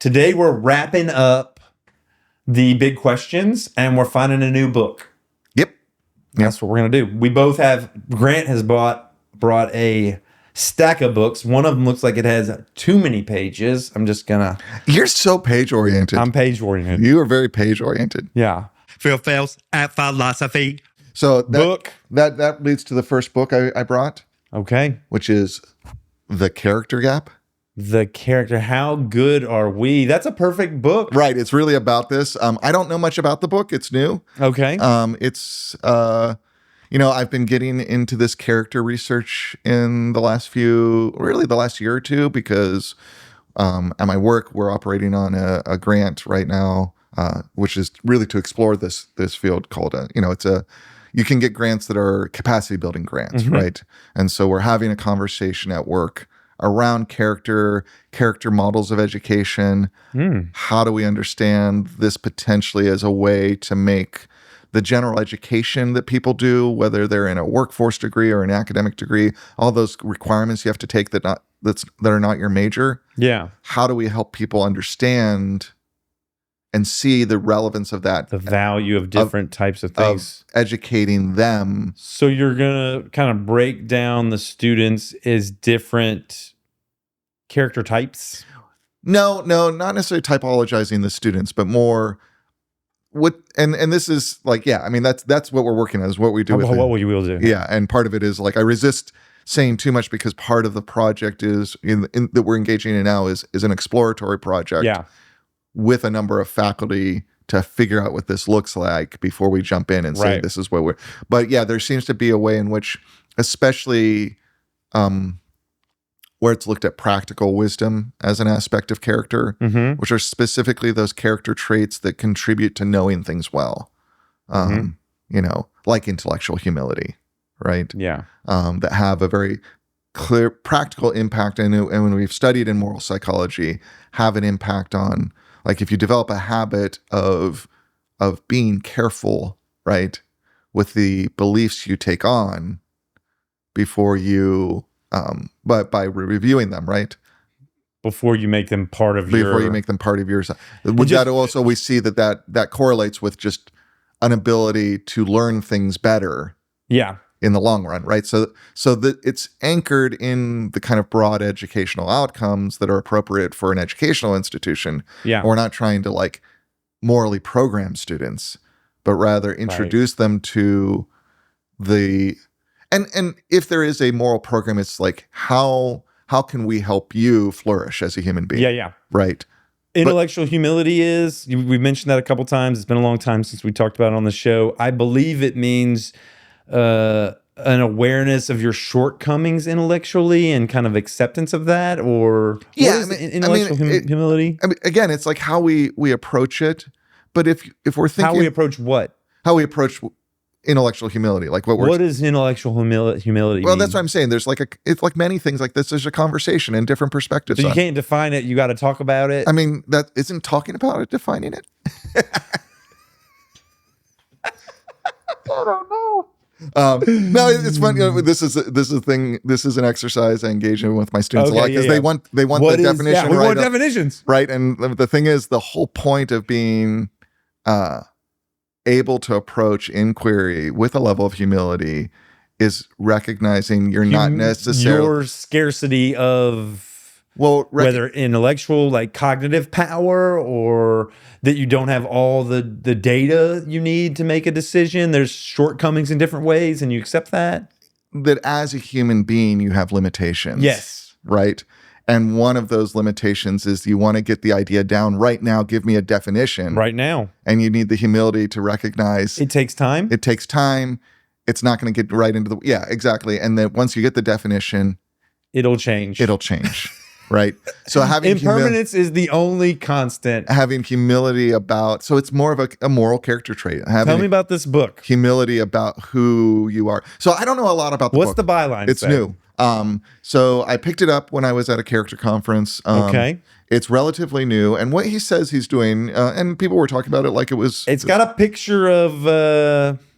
Today we're wrapping up the big questions and we're finding a new book. Yep. That's what we're going to do. We both have, Grant has brought a stack of books. One of them looks like it has too many pages. I'm just going to. You're so page-oriented. I'm page-oriented. You are very page-oriented. Yeah. Phails at philosophy. So Book. that leads to the first book I brought, Okay. which is The Character Gap. The character. How good are we? That's a perfect book. Right. It's really about this. I don't know much about the book. It's new. Okay. I've been getting into this character research in the last year or two, because at my work, we're operating on a grant right now, which is really to explore this field called, you can get grants that are capacity building grants, right? And so we're having a conversation at work around character models of education. How do we understand this potentially as a way to make the general education that people do, whether they're in a workforce degree or an academic degree, all those requirements you have to take that are not your major. Yeah. How do we help people understand and see the relevance of that? The value of different types of things. Of educating them. So you're going to kind of break down the students as different character types? No, not necessarily typologizing the students, but more and this is like, that's what we're working on, is what we do. What we will do. Yeah. And part of it is like, I resist saying too much, because part of the project is that we're engaging in now is an exploratory project. Yeah. With a number of faculty to figure out what this looks like before we jump in and say, this is what we're, but yeah, there seems to be a way in which, especially where it's looked at practical wisdom as an aspect of character, which are specifically those character traits that contribute to knowing things well, like intellectual humility, right? Yeah. That have a very clear practical impact. And when we've studied in moral psychology, have an impact on, like, if you develop a habit of being careful, right, with the beliefs you take on before you, but by reviewing them, right? Before you make them part of Before you make them part of yours. That also, we see that correlates with just an ability to learn things better. Yeah. In the long run, right? So that it's anchored in the kind of broad educational outcomes that are appropriate for an educational institution. Yeah. We're not trying to like morally program students, but rather introduce them to the and if there is a moral program, it's like how can we help you flourish as a human being? Yeah. Right. Intellectual humility is, we've mentioned that a couple times. It's been a long time since we talked about it on the show. I believe it means an awareness of your shortcomings intellectually and kind of acceptance of that, or intellectual humility? I mean, again, it's like how we approach it. But if we're thinking how we approach what? How we approach intellectual humility, like what is intellectual humility? Well, that's what I'm saying. There's it's like many things like this. There's a conversation and different perspectives. So you can't define it. You got to talk about it. I mean, that isn't talking about it, defining it. I don't know. No, it's fun. This is a thing. This is an exercise I engage in with my students a lot, because they want the definition. Yeah, we want definitions, right? And the thing is, the whole point of being able to approach inquiry with a level of humility is recognizing you're not necessarily your scarcity of. Well, whether intellectual, like cognitive power, or that you don't have all the data you need to make a decision. There's shortcomings in different ways, and you accept that. That as a human being, you have limitations. Yes. Right? And one of those limitations is you want to get the idea down right now. Give me a definition. Right now. And you need the humility to recognize. It takes time. It takes time. It's not going to get right into the... Yeah, exactly. And then once you get the definition... It'll change. Right. So having impermanence is the only constant. Having humility about, so it's more of a moral character trait. Tell me about this book. Humility about who you are. So I don't know a lot about the book. What's the byline? It's new. So I picked it up when I was at a character conference. Okay. It's relatively new, and what he says he's doing, and people were talking about it like it was. It's got a picture of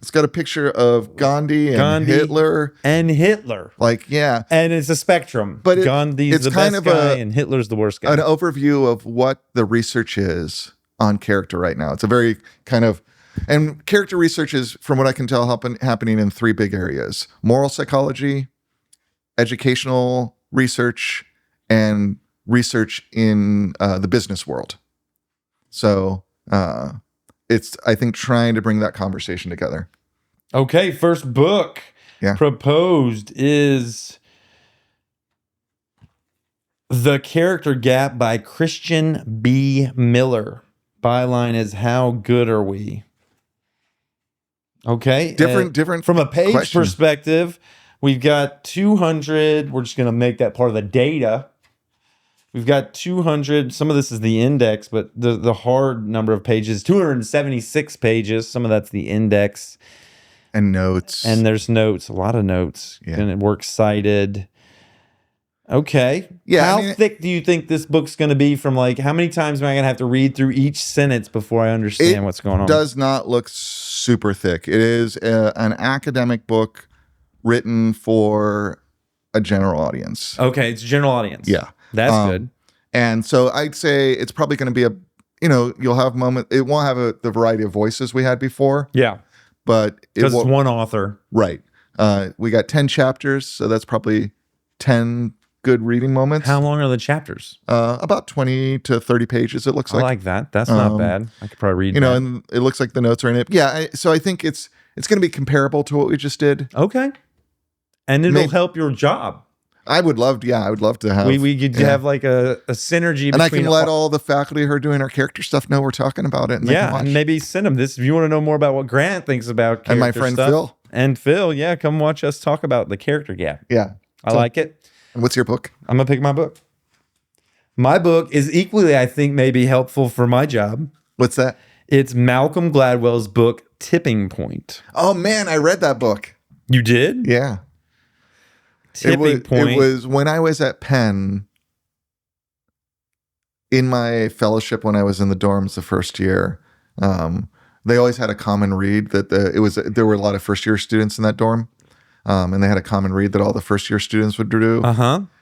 It's got a picture of Gandhi and Hitler. And Hitler. Like, yeah. And it's a spectrum. But Gandhi's it's the kind best of guy and Hitler's the worst guy. An overview of what the research is on character right now. It's a very kind of, and character research is, from what I can tell, happening in 3 big areas: moral psychology, educational research, and research in the business world. So it's, I think, trying to bring that conversation together. Okay, first book proposed is The Character Gap by Christian B. Miller. Byline is How Good Are We? Okay. Different. From a page question. perspective, we've got 200. We're just going to make that part of the data. We've got 200. Some of this is the index, but the hard number of pages, 276 pages. Some of that's the index. And notes. And there's notes, a lot of notes. Yeah. And works cited. Okay. Yeah. How thick do you think this book's going to be? From like, how many times am I going to have to read through each sentence before I understand what's going on? It does not look super thick. It is an academic book written for a general audience. Okay, it's a general audience. Yeah. That's good. And so I'd say it's probably going to be you'll have moment. It won't have the variety of voices we had before. Yeah. But because it's one author. Right. We got 10 chapters, so that's probably 10 good reading moments. How long are the chapters? About 20 to 30 pages, it looks like. I like that. That's not bad. I could probably read that. And it looks like the notes are in it. Yeah, so I think it's going to be comparable to what we just did. Okay. And it'll help your job. I would love to have. We could have like a synergy. And I can let all the faculty who are doing our character stuff know we're talking about it. And and maybe send them this if you want to know more about what Grant thinks about character and my friend stuff. Phil. And Phil, yeah, come watch us talk about The Character Gap. Yeah. I like it. And what's your book? I'm going to pick my book. My book is equally, I think, maybe helpful for my job. What's that? It's Malcolm Gladwell's book, Tipping Point. Oh, man, I read that book. You did? Yeah. Tipping Point. It was when I was at Penn, in my fellowship when I was in the dorms the first year. They always had a common read that there were a lot of first year students in that dorm. And they had a common read that all the first year students would do.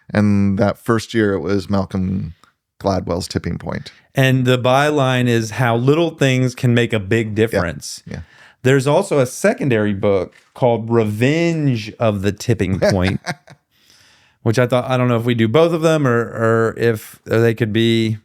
And that first year it was Malcolm Gladwell's Tipping Point. And the byline is How Little Things Can Make a Big Difference. Yeah. There's also a secondary book called Revenge of the Tipping Point, which I don't know if we do both of them or if they could be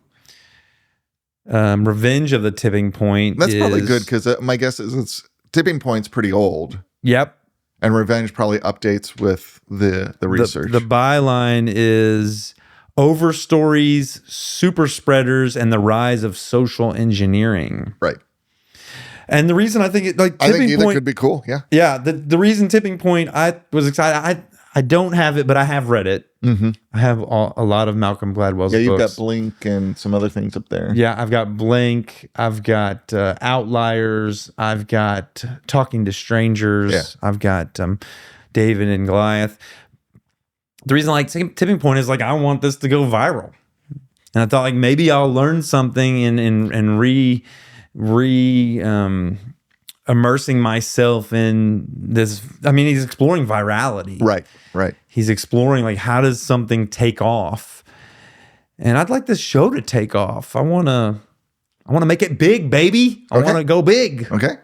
Revenge of the Tipping Point. That's probably good because my guess is it's Tipping Point's pretty old. Yep. And Revenge probably updates with the research. The byline is Overstories, Super Spreaders, and the Rise of Social Engineering. Right. And the reason I think either could be cool. Yeah. Yeah. The reason Tipping Point, I was excited. I don't have it, but I have read it. Mm-hmm. I have a lot of Malcolm Gladwell's books. Yeah, you've got Blink and some other things up there. Yeah, I've got Blink. I've got Outliers. I've got Talking to Strangers. Yeah. I've got David and Goliath. The reason I like Tipping Point is like I want this to go viral. And I thought like maybe I'll learn something and immersing myself in this. I mean, he's exploring virality. Right. He's exploring like how does something take off, and I'd like this show to take off. I want to make it big, baby. I want to go big. Okay.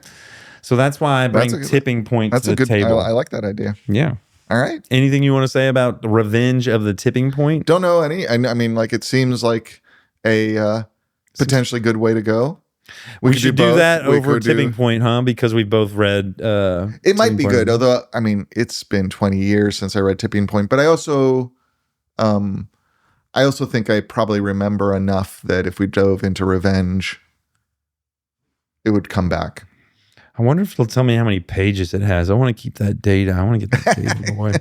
So that's why I bring Tipping Point to the table. I like that idea. Yeah. All right. Anything you want to say about the Revenge of the Tipping Point? Don't know any. I mean, like it seems like a potentially good way to go. We should do that over Tipping Point, huh? Because we both read. It might be good, although I mean, it's been 20 years since I read Tipping Point. But I also think I probably remember enough that if we dove into Revenge, it would come back. I wonder if it'll tell me how many pages it has. I want to keep that data. I want to get that data away. How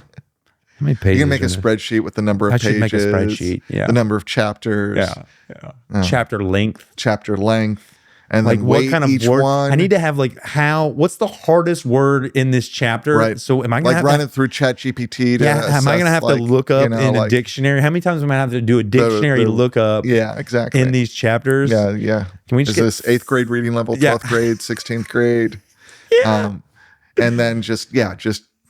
many pages? You can make a spreadsheet with the number of pages. I should make a spreadsheet. Yeah. The number of chapters. Yeah. Chapter length. Chapter length. and Like then what weight kind of each word? one. I need to have like what's the hardest word in this chapter? Right. So am I going like to run it through ChatGPT to am I going to assess, have like, to look up in a like, dictionary? How many times am I going to have to do a dictionary lookup Yeah, exactly. in these chapters? Yeah. Can we just Is this 8th grade reading level, 12th grade, 16th grade? Yeah. And then just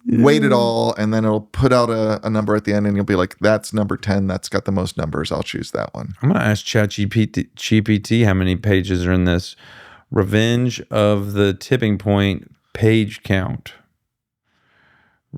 weight it all, and then it'll put out a number at the end, and you'll be like, that's number 10. That's got the most numbers. I'll choose that one. I'm going to ask ChatGPT how many pages are in this. Revenge of the Tipping Point page count.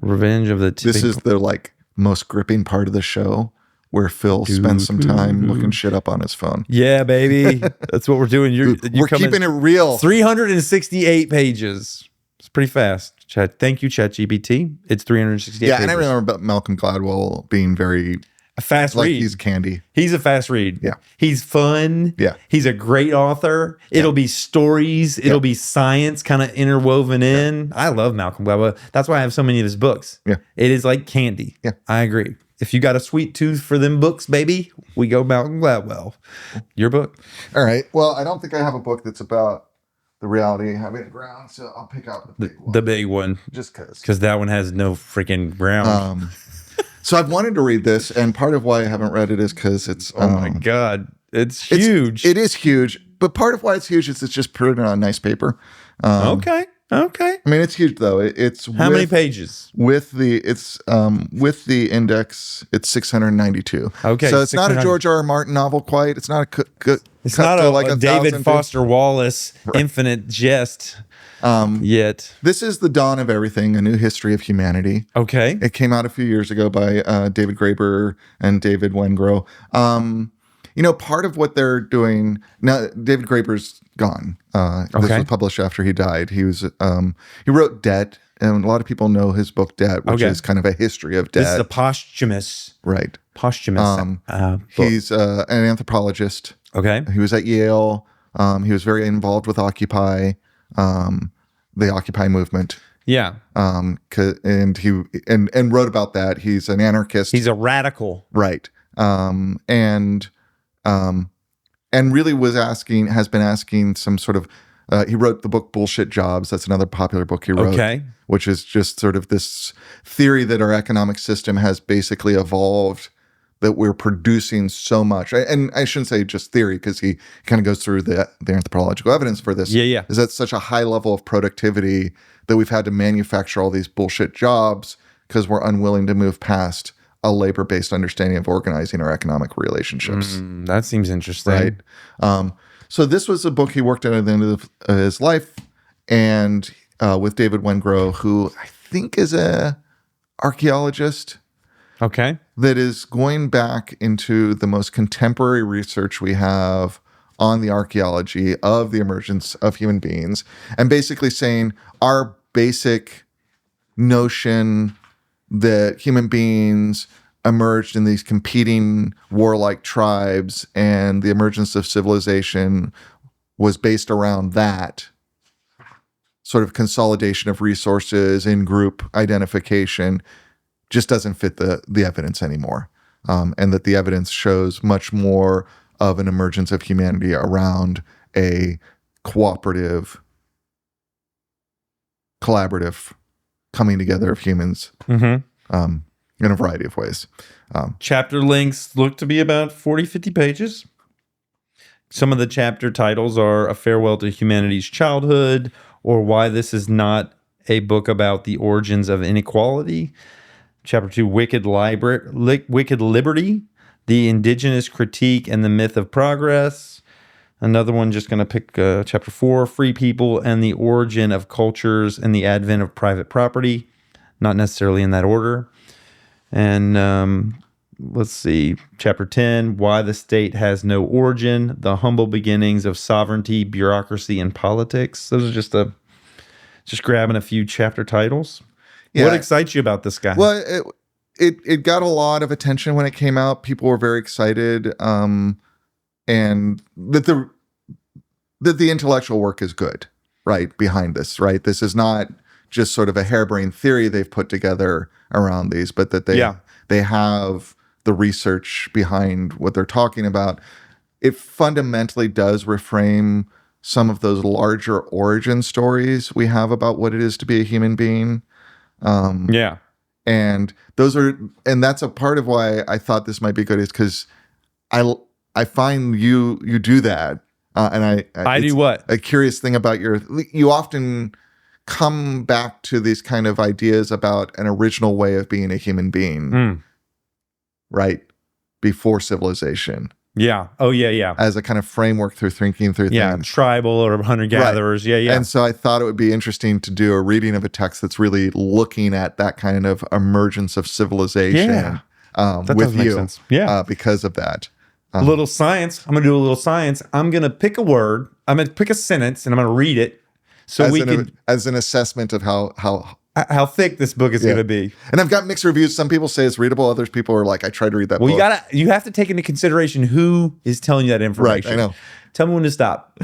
Revenge of the Tipping This is the like most gripping part of the show where Phil spends some time looking shit up on his phone. Yeah, baby. That's what we're doing. We're keeping it real. 368 pages. It's pretty fast. Thank you, ChatGPT. It's 368 Yeah, pages. and I remember about Malcolm Gladwell being very a fast like read. he's candy. He's a fast read. Yeah. He's fun. Yeah. He's a great author. It'll be stories. It'll be science kind of interwoven in. I love Malcolm Gladwell. That's why I have so many of his books. Yeah. It is like candy. Yeah. I agree. If you got a sweet tooth for them books, baby, we go Malcolm Gladwell. Your book? All right. Well, I don't think I have a book that's about the reality having a ground, so I'll pick out the big one. The big one. Just because. Because that one has no freaking ground. So I've wanted to read this, and part of why I haven't read it is because it's oh my God. It's huge. It is huge, but part of why it's huge is it's just printed on nice paper. Okay. I mean, it's huge though. It's how many pages? With the index, it's 692. Okay, so it's not a George R. R. Martin novel quite. It's not a it's not a David Foster Wallace Infinite Jest yet. This is The Dawn of Everything: A New History of Humanity. Okay, it came out a few years ago by David Graeber and David Wengrow. Part of what they're doing now, David Graeber's gone. This was published after he died. He wrote Debt, and a lot of people know his book Debt, which is kind of a history of debt. This is a posthumous book. He's an anthropologist. Okay, he was at Yale. He was very involved with Occupy, the Occupy movement. Yeah, and he wrote about that. He's an anarchist. He's a radical, right? And really has been asking some sort of, he wrote the book Bullshit Jobs. That's another popular book he wrote, which is just sort of this theory that our economic system has basically evolved, that we're producing so much. And I shouldn't say just theory, because he kind of goes through the anthropological evidence for this. Yeah. Is that such a high level of productivity that we've had to manufacture all these bullshit jobs because we're unwilling to move past a labor-based understanding of organizing our economic relationships. That seems interesting. Right. So this was a book he worked on at the end of his life, and with David Wengrow, who I think is a archaeologist. Okay. That is going back into the most contemporary research we have on the archaeology of the emergence of human beings, and basically saying our basic notion that human beings emerged in these competing warlike tribes, and the emergence of civilization was based around that sort of consolidation of resources, in-group identification, just doesn't fit the evidence anymore. And that the evidence shows much more of an emergence of humanity around a cooperative, collaborative coming together of humans in a variety of ways. Chapter lengths look to be about 40, 50 pages. Some of the chapter titles are A Farewell to Humanity's Childhood, or Why This Is Not a Book About the Origins of Inequality. Chapter 2, Wicked Liberty, The Indigenous Critique and the Myth of Progress. Another one, just going to pick Chapter 4, Free People and the Origin of Cultures and the Advent of Private Property. Not necessarily in that order. And let's see, Chapter 10, Why the State Has No Origin, The Humble Beginnings of Sovereignty, Bureaucracy, and Politics. Those are just grabbing a few chapter titles. Yeah. What excites you about this guy? Well, it got a lot of attention when it came out. People were very excited, and that the intellectual work is good, right, behind this, right? This is not just sort of a harebrained theory they've put together around these, but that they have the research behind what they're talking about. It fundamentally does reframe some of those larger origin stories we have about what it is to be a human being. Yeah. And that's a part of why I thought this might be good, is because I find you do that. And I do what? A curious thing about you often come back to these kind of ideas about an original way of being a human being, right? Before civilization. Yeah. Oh, yeah. As a kind of framework through thinking through things. Tribal or hunter-gatherers. Right. Yeah. And so I thought it would be interesting to do a reading of a text that's really looking at that kind of emergence of civilization that with make you. Sense. Yeah. Because of that. A little science. I'm going to do a little science. I'm going to pick a word. I'm going to pick a sentence, and I'm going to read it so as an assessment of how thick this book is going to be. And I've got mixed reviews. Some people say it's readable. Other people are like, I tried to read that book. You have to take into consideration who is telling you that information. Right, I know. Tell me when to stop.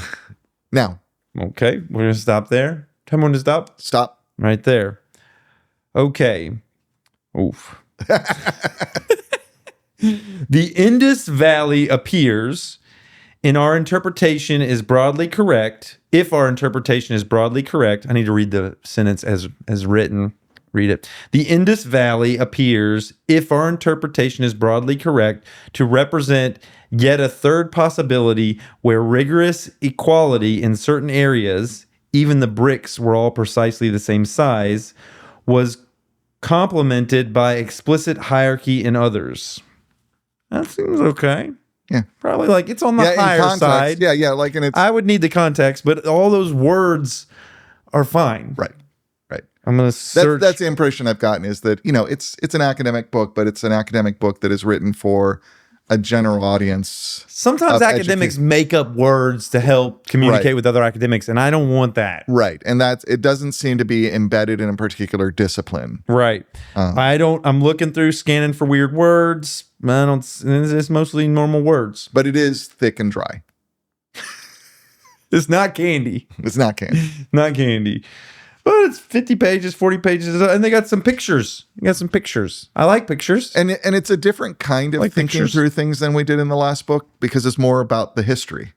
Now. Okay, we're going to stop there. Tell me when to stop. Stop. Right there. Okay. Oof. The Indus Valley appears, in our interpretation is broadly correct. If our interpretation is broadly correct, I need to read the sentence as written. Read it. The Indus Valley appears, if our interpretation is broadly correct, to represent yet a third possibility where rigorous equality in certain areas, even the bricks were all precisely the same size, was complemented by explicit hierarchy in others. That seems okay. Yeah. Probably like it's on the higher side. Yeah. Like, and I would need the context, but all those words are fine. Right. I'm going to search. That's the impression I've gotten, is that, it's an academic book, but it's an academic book that is written for a general audience. Sometimes academics make up words to help communicate with other academics, and I don't want that. Right. And it doesn't seem to be embedded in a particular discipline. Right. I'm looking through, scanning for weird words. It's mostly normal words. But it is thick and dry. It's not candy. It's not candy. Not candy. But it's 50 pages, 40 pages, and they got some pictures. I like pictures. And it's a different kind of thinking through things than we did in the last book, because it's more about the history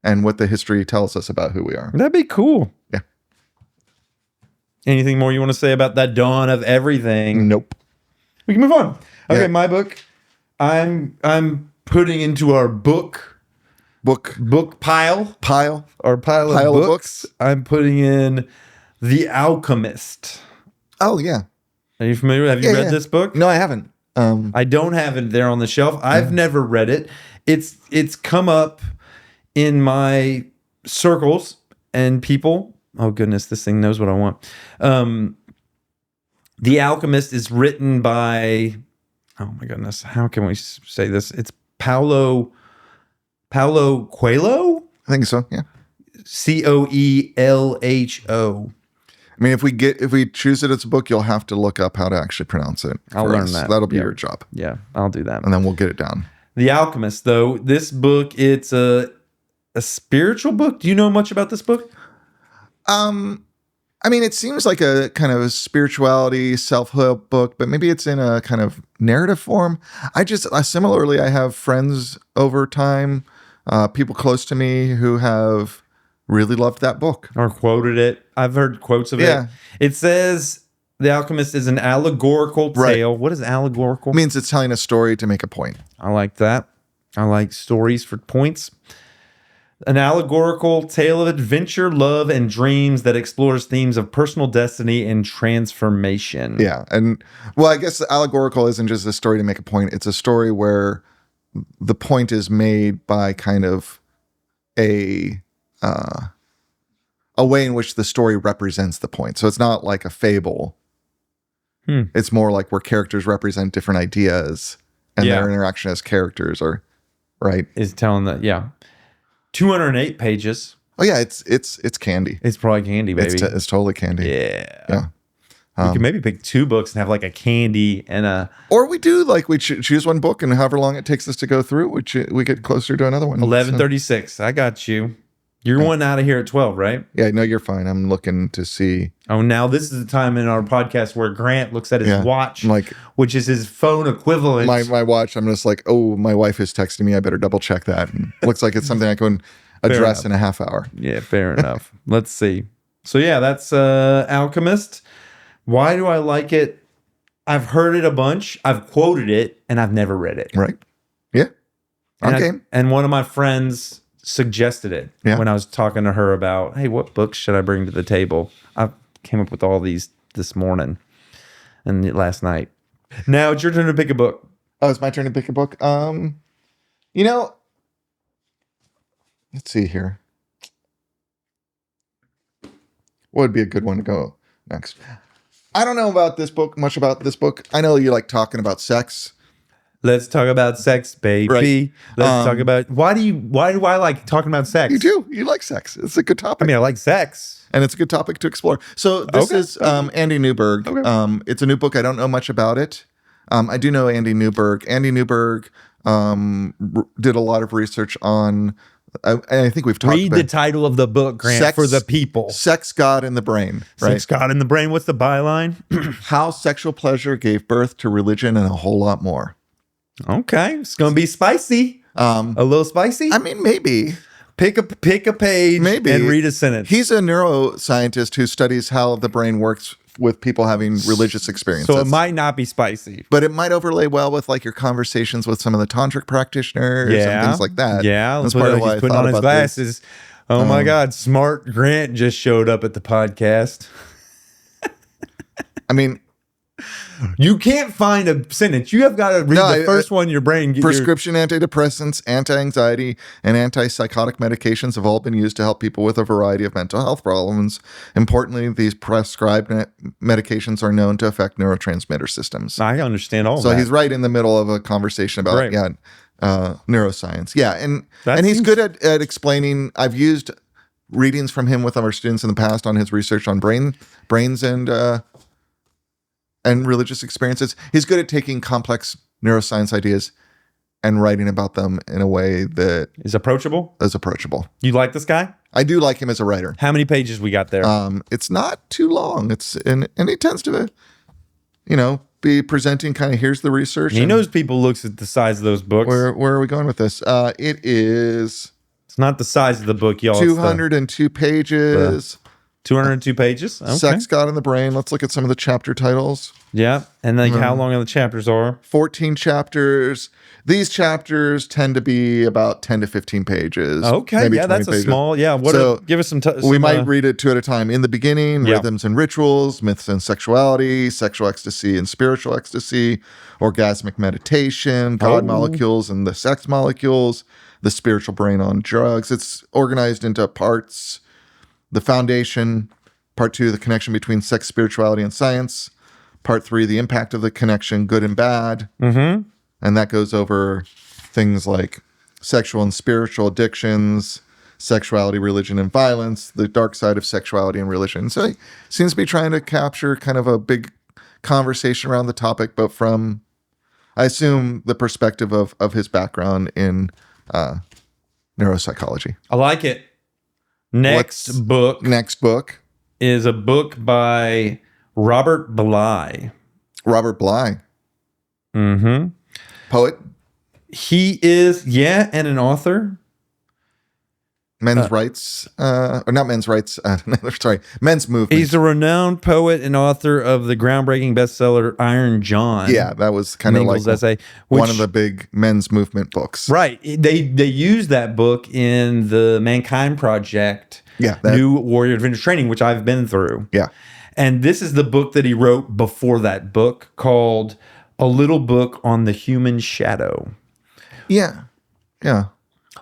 and what the history tells us about who we are. That'd be cool. Yeah. Anything more you want to say about that dawn of everything? Nope. We can move on. Okay, my book. I'm putting into our book pile. Our pile of books. I'm putting in The Alchemist. Oh, yeah. Are you familiar? Have you read this book? No, I haven't. I don't have it there on the shelf. I've never read it. It's come up in my circles and people. Oh, goodness, this thing knows what I want. The Alchemist is written by, oh, my goodness, how can we say this? It's Paulo Coelho? I think so, yeah. Coelho. I mean, if we choose it as a book, you'll have to look up how to actually pronounce it. I'll learn that. That'll be your job. Yeah, I'll do that. And then we'll get it down. The Alchemist, though, this book, it's a spiritual book. Do you know much about this book? I mean, it seems like a kind of a spirituality, self-help book, but maybe it's in a kind of narrative form. Similarly, I have friends over time, people close to me who have really loved that book. Or quoted it. I've heard quotes of it. It says The Alchemist is an allegorical tale. Right. What is allegorical? It means it's telling a story to make a point. I like that. I like stories for points. An allegorical tale of adventure, love, and dreams that explores themes of personal destiny and transformation. Yeah. And, well, I guess allegorical isn't just a story to make a point. It's a story where the point is made by kind of a way in which the story represents the point. So it's not like a fable. It's more like where characters represent different ideas and their interaction as characters is telling that, 208 pages. Oh yeah, it's candy. It's probably candy, baby. It's totally candy. Yeah. You can maybe pick two books and have like a candy and a... Or we do, like, we choose one book, and however long it takes us to go through, we get closer to another one. 11:36. I got you. You're wanting out of here at 12, right? Yeah, no, you're fine. I'm looking to see. Oh, now this is the time in our podcast where Grant looks at his watch, which is his phone equivalent. My watch, I'm just like, oh, my wife is texting me. I better double check that. And looks like it's something I can address in a half hour. Yeah, fair enough. Let's see. So yeah, that's Alchemist. Why do I like it? I've heard it a bunch. I've quoted it, and I've never read it. Right. Yeah. Okay. And one of my friends suggested it Yeah. when I was talking to her about, hey, what books should I bring to the table? I came up with all these this morning and last night. Now it's your turn to pick a book. Oh, it's my turn to pick a book. You know, let's see here. What would be a good one to go next? I don't know about this book, much about this book. I know you like talking about sex. Let's talk about sex, baby. Right. Let's talk about why do I like talking about sex? You do. You like sex. It's a good topic. I mean, I like sex. And it's a good topic to explore. So this is Andy Newberg. Okay. It's a new book. I don't know much about it. I do know Andy Newberg. Andy Newberg did a lot of research on, and I think we've talked Read about the title of the book, Grant, for the people. Sex, God, and the Brain. Right? Sex, God in the Brain. What's the byline? How sexual pleasure gave birth to religion and a whole lot more. Okay, it's gonna be spicy. A little spicy. I mean, maybe. Pick a page, Maybe. and read a sentence. He's a neuroscientist who studies how the brain works with people having religious experiences. So it might not be spicy. But it might overlay well with like your conversations with some of the tantric practitioners and things like that. Yeah, that's he's part of why I putting thought on his about this. glasses. Oh my God, Smart Grant just showed up at the podcast. I mean, You can't find a sentence. You have got to read the first one. Your brain. prescription antidepressants, anti-anxiety, and antipsychotic medications have all been used to help people with a variety of mental health problems. Importantly, these prescribed medications are known to affect neurotransmitter systems. I understand all So that. he's right in the middle of a conversation about Right. neuroscience. Yeah, and That he's seems- good at explaining. I've used readings from him with other students in the past on his research on brains and religious experiences. He's good at taking complex neuroscience ideas and writing about them in a way that Is approachable. is approachable. You like this guy? I do like him as a writer. How many pages we got there? It's not too long. And he tends to, be presenting kind of here's the research. he and knows people looks at the size of those books. where are we going with this? It is It's not the size of the book, y'all. It's the 202 pages. 202 pages. Okay. Sex, God, and the Brain. Let's look at some of the chapter titles. Yeah, and like how long the chapters are. 14 chapters. These chapters tend to be about 10 to 15 pages. Okay, maybe yeah, 20 that's pages. a small. Yeah, give us some. We might read it two at a time. In the beginning, Yeah. rhythms and rituals, myths and sexuality, sexual ecstasy and spiritual ecstasy, orgasmic meditation, God molecules and the sex molecules, the spiritual brain on drugs. It's organized into parts. The foundation, part 2, the connection between sex, spirituality, and science. Part 3, the impact of the connection, good and bad. Mm-hmm. And that goes over things like sexual and spiritual addictions, sexuality, religion, and violence, the dark side of sexuality and religion. So he seems to be trying to capture kind of a big conversation around the topic, but from, I assume, the perspective of his background in neuropsychology. I like it. Next book is a book by Robert Bly. Robert Bly. Mm-hmm. Poet. He is, and an author. Men's rights, or not men's rights, sorry, men's movement. He's a renowned poet and author of the groundbreaking bestseller Iron John. Yeah, that was kind of like Mingel's essay, one of the big men's movement books. Right. They use that book in the Mankind Project, Yeah, New Warrior Adventure Training, which I've been through. Yeah. And this is the book that he wrote before that book called A Little Book on the Human Shadow. Yeah. Yeah.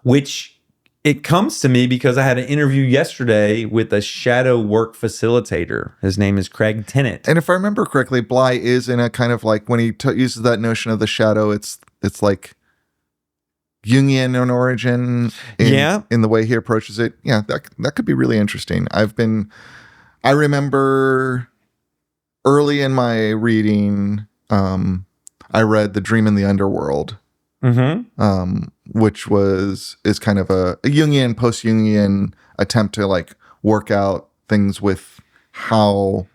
Which it comes to me because I had an interview yesterday with a shadow work facilitator. His name is Craig Tennant. And if I remember correctly, Bly is in a kind of like, when he uses that notion of the shadow, it's like Jungian in origin in the way he approaches it. Yeah, that could be really interesting. I remember early in my reading, I read The Dream in the Underworld, which is kind of a Jungian, post-Jungian attempt to like work out things with how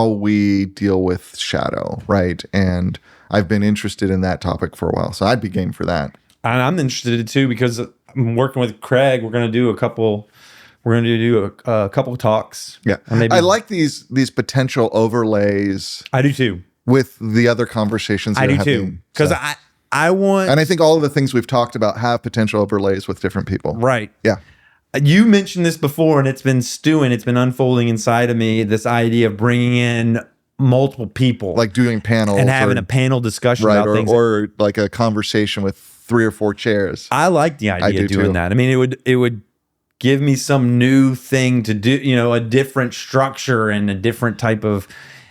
we deal with shadow, right? And I've been interested in that topic for a while, so I'd be game for that. And I'm interested too because I'm working with Craig. We're gonna do a couple. We're gonna do a couple talks. Yeah. And maybe I like these potential overlays I do too. with the other conversations I you're do too. having. Because So- I want and I think all of the things we've talked about have potential overlays with different people. right. Yeah. You mentioned this before, and it's been stewing. It's been unfolding inside of me. This idea of bringing in multiple people, Like doing panels and having or, a panel discussion right, about things. or like a conversation with 3 or 4 chairs. I like the idea do of doing too. that. I mean, it would give me some new thing to do. You know, a different structure and a different type of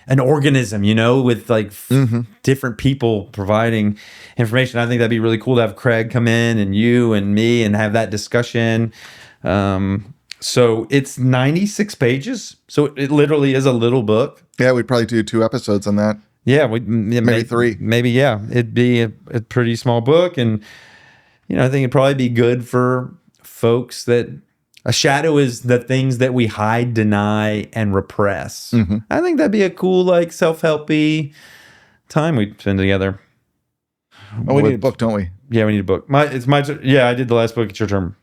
an organism. You know, with like different people providing information. I think that'd be really cool to have Craig come in and you and me and have that discussion. So it's 96 pages. So it literally is a little book. Yeah, we'd probably do 2 episodes on that. Yeah, Maybe 3. Maybe, yeah. It'd be a pretty small book. And, you know, I think it'd probably be good for folks that a shadow is the things that we hide, deny, and repress. I think that'd be a cool, like, self-helpy time we'd spend together. Oh, we need a book, don't we? Yeah, we need a book. It's my turn. Yeah, I did the last book. It's your turn.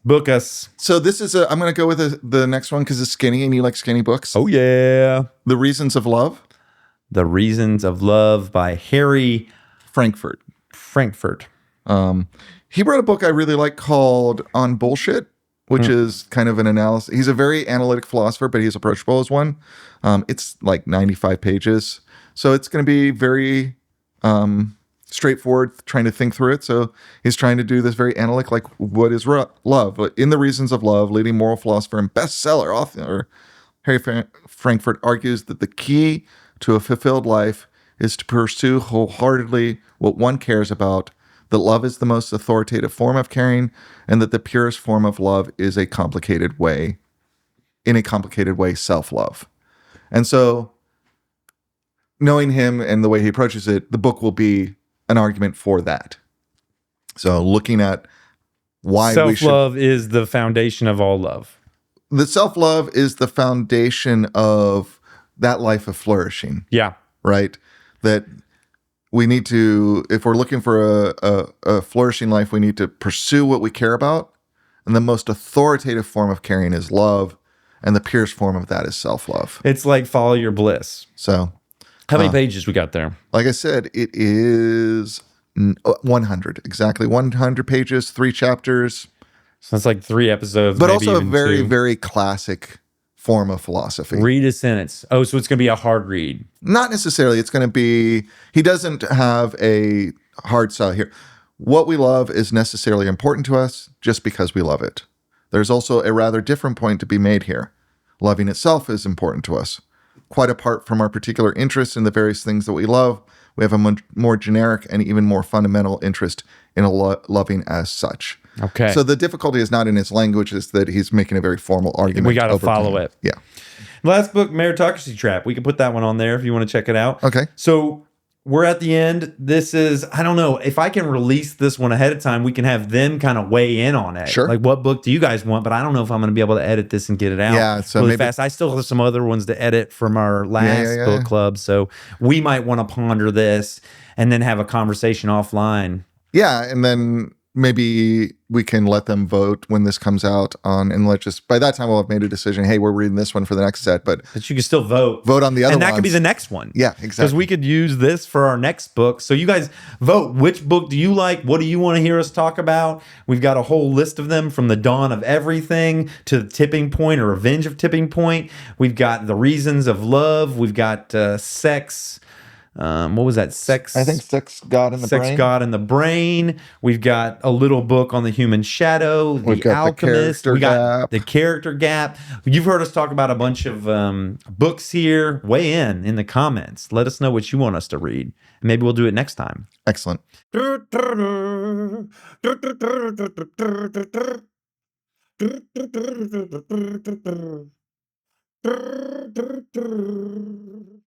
Book us. So this is I'm going to go with the next one because it's skinny and you like skinny books. Oh, yeah. The Reasons of Love. The Reasons of Love by Harry Frankfurt. He wrote a book I really like called On Bullshit, which is kind of an analysis. He's a very analytic philosopher, but he's approachable as one. It's like 95 pages. So it's going to be very straightforward, trying to think through it. So he's trying to do this very analytic, like what is love? But in The Reasons of Love, leading moral philosopher and bestseller author Harry Frankfurt argues that the key to a fulfilled life is to pursue wholeheartedly what one cares about, that love is the most authoritative form of caring, and that the purest form of love is in a complicated way, self-love. And so knowing him and the way he approaches it, the book will be an argument for that. So looking at why Self-love is the foundation of all love. The self-love is the foundation of that life of flourishing. Yeah. Right? That we need to, if we're looking for a flourishing life, we need to pursue what we care about. And the most authoritative form of caring is love. And the purest form of that is self-love. It's like follow your bliss. So how many pages we got there? like I said, it is 100, exactly 100 pages, 3 chapters. So it's like 3 episodes. But maybe also a even very, 2. very classic form of philosophy. Read a sentence. Oh, so it's going to be a hard read. Not necessarily. It's going to be, he doesn't have a hard sell here. What we love is necessarily important to us just because we love it. There's also a rather different point to be made here. Loving itself is important to us. Quite apart from our particular interests in the various things that we love, we have a more generic and even more fundamental interest in loving as such. Okay. So the difficulty is not in his language, it's that he's making a very formal argument. We got to over follow time. it. Yeah. Last book, Meritocracy Trap. We can put that one on there if you want to check it out. Okay. So we're at the end. This is, I don't know, if I can release this one ahead of time, we can have them kind of weigh in on it. Sure. Like, what book do you guys want? But I don't know if I'm going to be able to edit this and get it out Yeah, so really maybe- fast. I still have some other ones to edit from our last book club. So we might want to ponder this and then have a conversation offline. Yeah, and then maybe we can let them vote when this comes out on, and let's just, by that time we'll have made a decision. Hey, we're reading this one for the next set, but But you can still vote. vote on the other and that could be ones. the next one. Yeah, Because exactly. we could use this for our next book. So you guys vote. Which book do you like? What do you want to hear us talk about? We've got a whole list of them from The Dawn of Everything to The Tipping Point or Revenge of Tipping Point. We've got The Reasons of Love. We've got Sex. What was that? Sex. I think Sex, God, and the Sex, Brain. God, and the Brain. We've got a little book on the human shadow, We've the got the Alchemist. character We got gap. the character gap. You've heard us talk about a bunch of books here. Weigh in the comments. Let us know what you want us to read. Maybe we'll do it next time. Excellent.